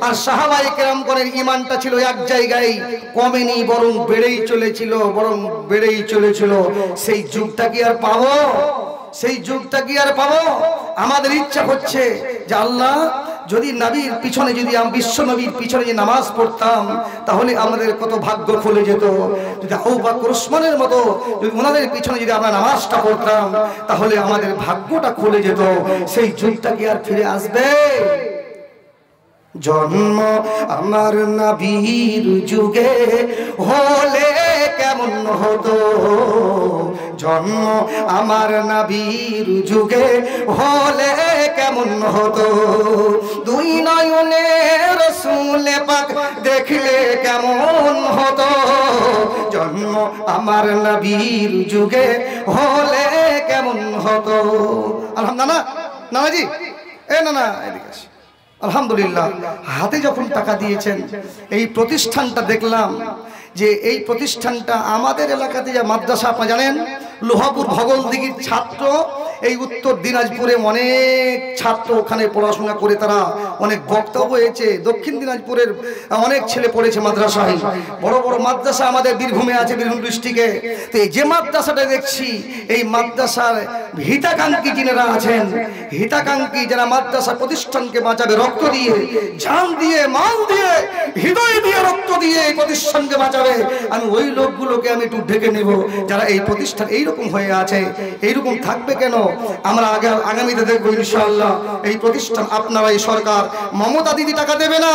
আর সাহাবায়ে কেরামগণের ঈমানটা ছিল এক জায়গায়, কমেনি বরং বেড়েই চলেছিল। সেই যুগটা কি আর পাবো? সেই যুগটা কি আর পাবো? আমাদের ইচ্ছা হচ্ছে যে আল্লাহ, যদি নবীর পিছনে, যদি আমি বিশ্ব নবীর পিছনে যে নামাজ পড়তাম, তাহলে আমাদের কত ভাগ্য খুলে যেত। যদি আবু বকর ওসমানের মতো যদি ওনাদের পিছনে যদি আমরা নামাজটা পড়তাম, তাহলে আমাদের ভাগ্যটা খুলে যেত। সেই যুগটা কি আর ফিরে আসবে? জন্ম আমার নবীর যুগে হলে কেমন হতো, জন্ম আমার নবীর যুগে হলে কেমন হতো, দুই নয়নে রাসূল পাক দেখলে কেমন হতো, জন্ম আমার নবীর যুগে হলে কেমন হতো। আলহামদুলিল্লাহ নানাজি, এ নানা এদিকে আসো। আলহামদুলিল্লাহ, হাতে যখন টাকা দিয়েছেন, এই প্রতিষ্ঠানটা দেখলাম যে এই প্রতিষ্ঠানটা আমাদের এলাকাতে যে মাদ্রাসা, আপনারা জানেন লোহাপুর ভগলদিঘির ছাত্র, এই উত্তর দিনাজপুরে অনেক ছাত্র ওখানে পড়াশোনা করে তারা অনেক বক্তা হয়েছে। দক্ষিণ দিনাজপুরের অনেক ছেলে পড়েছে মাদ্রাসায়, বড় বড় মাদ্রাসা আমাদের বীরভূমে আছে, বীরভূম ডিস্ট্রিক্টে। তো এই যে মাদ্রাসাটা দেখছি, এই মাদ্রাসার হিতাকাঙ্ক্ষী যিনারা আছেন, হিতাকাঙ্ক্ষী যারা মাদ্রাসা প্রতিষ্ঠানকে বাঁচাবে, রক্ত দিয়ে, জান দিয়ে, মাল দিয়ে, হৃদয় দিয়ে, রক্ত দিয়ে এই প্রতিষ্ঠানকে বাঁচাবে, আমি ওই লোকগুলোকে আমি একটু ঢেকে নেব যারা এই প্রতিষ্ঠান এইরকম হয়ে আছে। এইরকম থাকবে কেন? আমরা আগামীতে দেখবো ইনশাআল্লাহ এই প্রতিষ্ঠান, আপনারা, এই সরকার, মমতা দিদি টাকা দেবে না,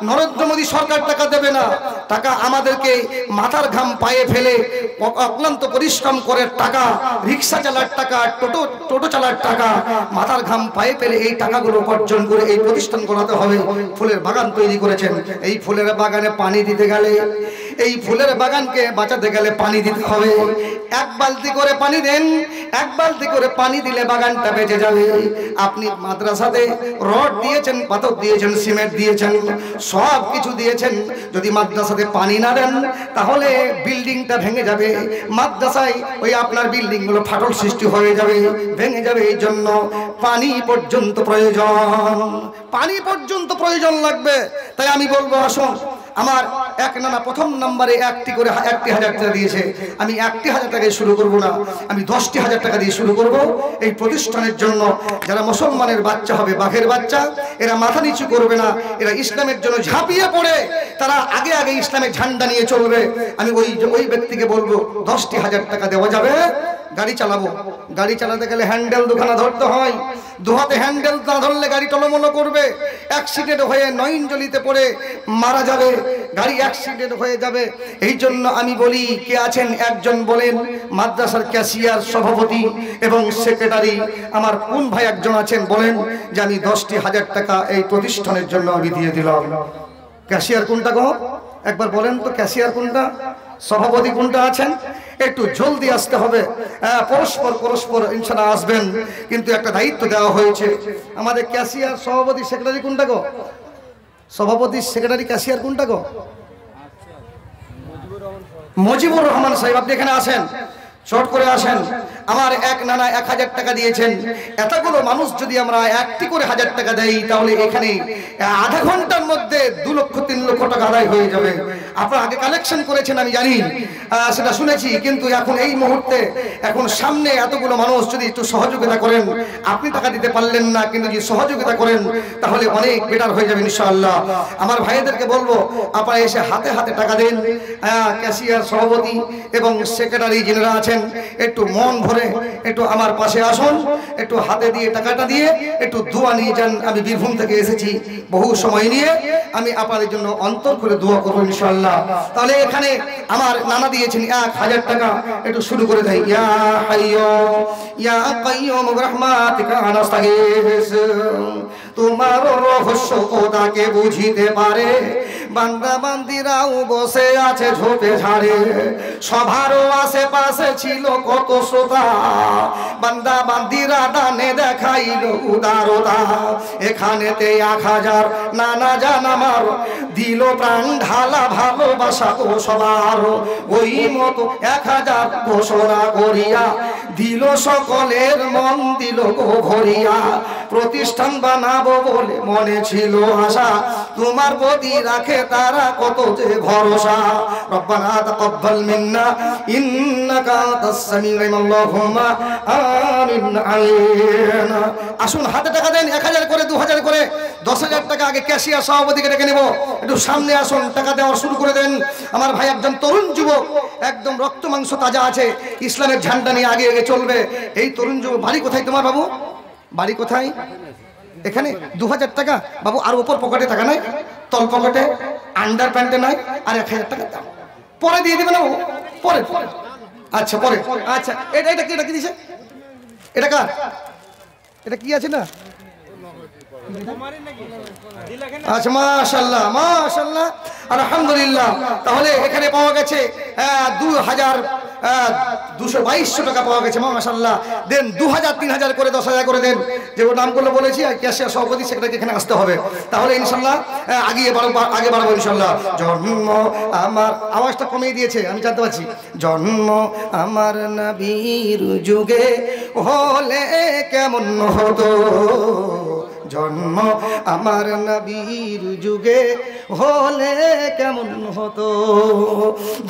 নরেন্দ্র মোদী সরকার টাকা দেবে না, টাকা আমাদেরকে মাথার ঘাম পায়ে ফেলে অক্লান্ত পরিশ্রম করে টাকা, রিক্সা চালার টাকা, টোটো চালার টাকা, মাথার ঘাম পায়ে ফেলে এই টাকাগুলো উপার্জন করে এই প্রতিষ্ঠান করাতে হবে। ফুলের বাগান তৈরি করেছেন, এই ফুলের বাগানে পানি দিতে গেলে, এই ফুলের বাগানকে বাঁচাতে গেলে পানি দিতে হবে। এক বালতি করে পানি দেন, এক বালতি করে পানি দিলে বাগানটা বেঁচে যাবে। আপনি মাদ্রাসাতে রড দিয়েছেন, পাথর দিয়েছেন, সিমেন্ট দিয়েছেন, সব কিছু দিয়েছেন, যদি মাদ্রাসাতে পানি না দেন তাহলে বিল্ডিংটা ভেঙে যাবে। মাদ্রাসায় ওই আপনার বিল্ডিং গুলো ফাটল সৃষ্টি হয়ে যাবে, ভেঙে যাবে। এই জন্য পানি পর্যন্ত প্রয়োজন, পানি পর্যন্ত প্রয়োজন লাগবে। তাই আমি বলবো, আসুন, আমার এক নানা প্রথম নম্বরে 1,000 টাকা দিয়েছে, আমি 1,000 টাকায় শুরু করব না, আমি 10,000 টাকা দিয়ে শুরু করব এই প্রতিষ্ঠানের জন্য। যারা মুসলমানের বাচ্চা হবে, বাঘের বাচ্চা, এরা মাথা নিচু করবে না, এরা ইসলামের জন্য ঝাঁপিয়ে পড়ে তারা আগে আগে ইসলামের ঝান্ডা নিয়ে চলবে। আমি ওই ব্যক্তিকে বলবো 10,000 টাকা দেওয়া যাবে। গাড়ি চালাবো, গাড়ি চালাতে গেলে হ্যান্ডেল দুখানা ধরতে হয়, দুহাতে হ্যান্ডেল না ধরলে গাড়ি টলমলো করবে, অ্যাক্সিডেন্ট হয়ে নয়নজলিতে পড়ে মারা যাবে, গাড়ি অ্যাক্সিডেন্ট হয়ে যাবে। এই জন্য আমি বলি, কে আছেন একজন বলেন, মাদ্রাসার ক্যাশিয়ার, সভাপতি এবং সেক্রেটারি আমার কোন ভাই একজন আছেন বলেন যে আমি 10,000 টাকা এই প্রতিষ্ঠানের জন্য আমি দিয়ে দিলাম। ক্যাশিয়ার কোনটা গো? একবার বলেন তো, ক্যাশিয়ার কোনটা, সভাপতি কোনটা আছেন? একটু জলদি আসতে হবে, পরস্পর ইনশাআল্লাহ আসবেন, কিন্তু একটা দায়িত্ব দেওয়া হয়েছে আমাদের। ক্যাশিয়ার, সভাপতি, সেক্রেটারি কোনটা গো? সভাপতি, সেক্রেটারি, ক্যাশিয়ার কোনটা গো? মুজিবুর রহমান সাহেব, আপনি এখানে আসেন, শর্ট করে আসেন। আমার এক নানা 1,000 টাকা দিয়েছেন। এতগুলো মানুষ যদি আমরা একটি করে 1,000 টাকা দেই, তাহলে এখানে আধা ঘন্টার মধ্যে 2 লক্ষ 3 লক্ষ টাকা আদায় হয়ে যাবে। আপনারা আগে কালেকশন করেছেন আমি জানি, সেটা শুনেছি, কিন্তু এখন এই মুহূর্তে, এখন সামনে এতগুলো মানুষ যদি একটু সহযোগিতা করেন, আপনি টাকা দিতে পারলেন না, কিন্তু যদি সহযোগিতা করেন তাহলে অনেক বেটার হয়ে যাবে ইনশাআল্লাহ। আমার ভাইদেরকে বলবো, আপনারা এসে হাতে হাতে টাকা দেন। ক্যাশিয়ার, সভাপতি এবং সেক্রেটারি যিনারা আছেন, একটু মন ভরে একটু আমার পাশে আসুন, একটু হাতে দিয়ে টাকাটা দিয়ে একটু দোয়া নিয়ে যান। আমি বীরভূম থেকে এসেছি, বহু সময় নিয়ে আমি আপনাদের জন্য অন্তর করে দোয়া করব ইনশাআল্লাহ। তাহলে এখানে আমার নানা দিয়েছেন 1,000 টাকা, একটু শুরু করে দেয়। ইয়া হাইয়্যু ইয়া কাইয়্যুম বিরহমাতিকা নাস্তাগীস, তোমার রহস্য খোদাকে বুঝিতে পারে বান্দা বান্দিরাও বসে আছে ঝোপে ঝাড়ে, সভারও আশেপাশে ছিল কত শ্রোতা, বান্দা বান্দিরা দানে দেখাইল উদারতা। এখানেতে 1000 নানা জান আমার দিল প্রাণ ঢালা ভালোবাসা তো সবার, ওই মতো 1000 ঘোষণা করিয়া দিল সকলের মন দিল গো ভরিয়া। প্রতিষ্ঠান বানাবো বলে মনে ছিল আশা, তোমার প্রতি রাখে তারা কত যে ভরসা। রব্বানা তাকাব্বাল মিন্না ইন্নাকা আনতাস সামিউল আলিম, আল্লাহুম্মা আমিন আলাইনা। আসুন হাতে টাকা দেন, 1000 করে 2000 করে 10,000 টাকা আগে ক্যাশিয়ার সভাপতিকে ডেকে নেব, একটু সামনে আসুন, টাকা দেওয়া শুরু করে দেন। আমার ভাই একজন তরুণ যুবক, একদম রক্ত মাংস তাজা আছে, ইসলামের ঝান্ডা নিয়ে আগে আগে চলবে। এই তরুণ যুবক, বাড়ি কোথায় তোমার বাবু? বাড়ি কোথায়? এখানে 2000 টাকা বাবু, আর উপর পকেটে টাকা নাই, তল পকেটে আন্ডার প্যান্টে নাই, আর 1000 টাকা দাও, পরে দিয়ে দেবে না পরে? আচ্ছা পরে, আচ্ছা এটা কি দিছে? এটা কার? এটা কি আছে না? আচ্ছা মাশাআল্লাহ মাশাআল্লাহ আলহামদুলিল্লাহ। তাহলে এখানে পাওয়া গেছে 2200 টাকা পাওয়া গেছে মাশাআল্লাহ। দেন 2000 3000 করে 10,000 করে দেন, যে ওর নামগুলো বলেছি আর ক্যাশিয়ার সভাপতি সেটাকে এখানে আসতে হবে, তাহলে ইনশাআল্লাহ আগে বাড়বো ইনশাআল্লাহ। জন্ম আমার, আওয়াজটা কমিয়ে দিয়েছে আমি জানতে পারছি। জন্ম আমার নবীর যুগে হলে কেমন হতো, জন্ম আমার নবীর যুগে হলে কেমন হতো।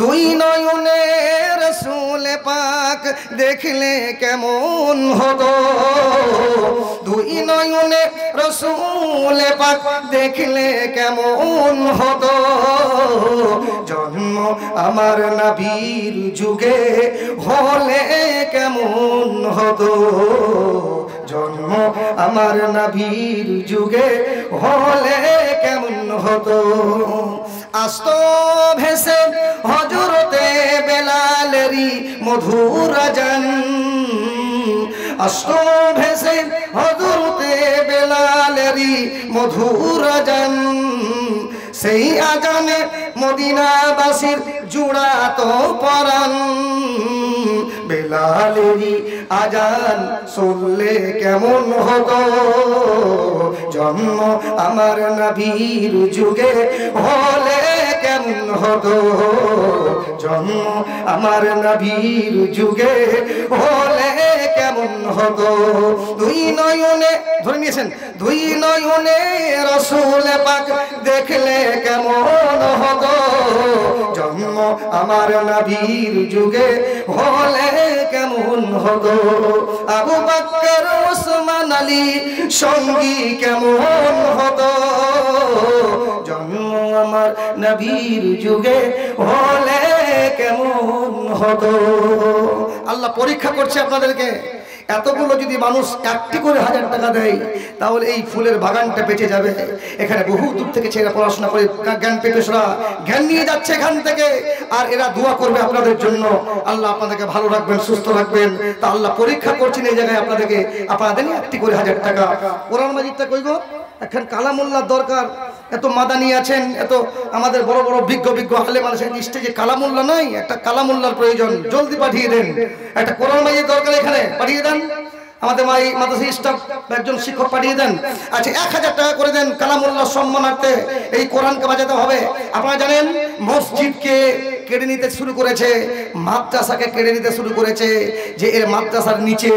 দুই নয়নে রাসূল পাক দেখলে কেমন হতো, দুই নয়নে রাসূল পাক দেখলে কেমন হতো। জন্ম আমার নবীর যুগে হলে কেমন হতো, জন্ম আমার নবীর যুগে হলে কেমন হতো। আস্ত ভেসে হযরতে বেলালেরই মধুর আযান, আস্ত ভেসে হযরতে বেলালেরই মধুর আযান, সেই আযানে মদিনাবাসীর জুড়াতো পরাণ। বেলালেরই আযান শুনলে কেমন হতো, জন্ম আমার নবীর যুগে হলে কেমন হতো, জন্ম আমার নবীর যুগে হলে কেমন হতো। দুই নয়নে ধরে নিয়েছেন, দুই নয়নে রাসূল পাক দেখলে কেমন হতো, জন্ম আমার নবীর যুগে হলে কেমন হতো। আবু বকর ওসমান আলী সঙ্গী কেমন হতো, জন্ম আমার নবীর যুগে হলে কেমন হতো। আল্লাহ পরীক্ষা করছে আপনাদেরকে। এতগুলো যদি মানুষ একটি করে 1000 টাকা দেয়, তাহলে এই ফুলের বাগানটা বেঁচে যাবে। এখানে বহু দূর থেকে ছেলেরা পড়াশোনা করে জ্ঞান পেপেশরা জ্ঞান নিয়ে যাচ্ছে এখান থেকে, আর এরা দোয়া করবে আপনাদের জন্য। আল্লাহ আপনাদেরকে ভালো রাখবেন, সুস্থ রাখবেন। তা আল্লাহ পরীক্ষা করছেন এই জায়গায় আপনাদেরকে। আপনাদের একটি করে 1000 টাকা। কোরআন মাজিদটা কই গো? এখন কালামুল্লাহর দরকার। এত মাদানি আছেন, এত আমাদের বড় বড় বিজ্ঞ আলেম আছেন, স্টেজে কালামুল্লাহ নাই, একটা কালামুল্লাহর প্রয়োজন, জলদি পাঠিয়ে দেন। একটা কোরআন মাজিদ দরকার, এখানে পাঠিয়ে দেন। আমাদের মাদ্রাসা স্টাফ একজন শিক্ষক পাঠিয়ে দেন। আচ্ছা 1000 টাকা করে দেন, কালামুল্লাহ সম্মানার্থে এই কোরআনকে বাজাতে হবে। আপনারা জানেন মসজিদকে কেড়ে নিতে শুরু করেছে, মাদ্রাসাকে কেড়ে নিতে শুরু করেছে, যে এর মাদ্রাসার নিচে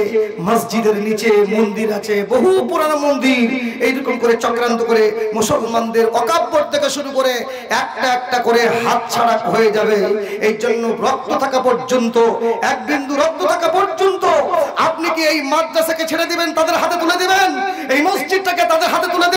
মসজিদের নিচে মন্দির আছে, বহু পুরানো মন্দির। এইরকম করে চক্রান্ত করে মুসলমানদের ওয়াকফ বোর্ড থেকে শুরু করে একটা একটা করে হাতছাড়া হয়ে যাবে। এই জন্য রক্ত থাকা পর্যন্ত, এক বিন্দু রক্ত থাকা পর্যন্ত আপনি কি এই মাদ্রাসাকে ছেড়ে দিবেন, তাদের হাতে তুলে দিবেন? এই মসজিদটাকে তাদের হাতে তুলে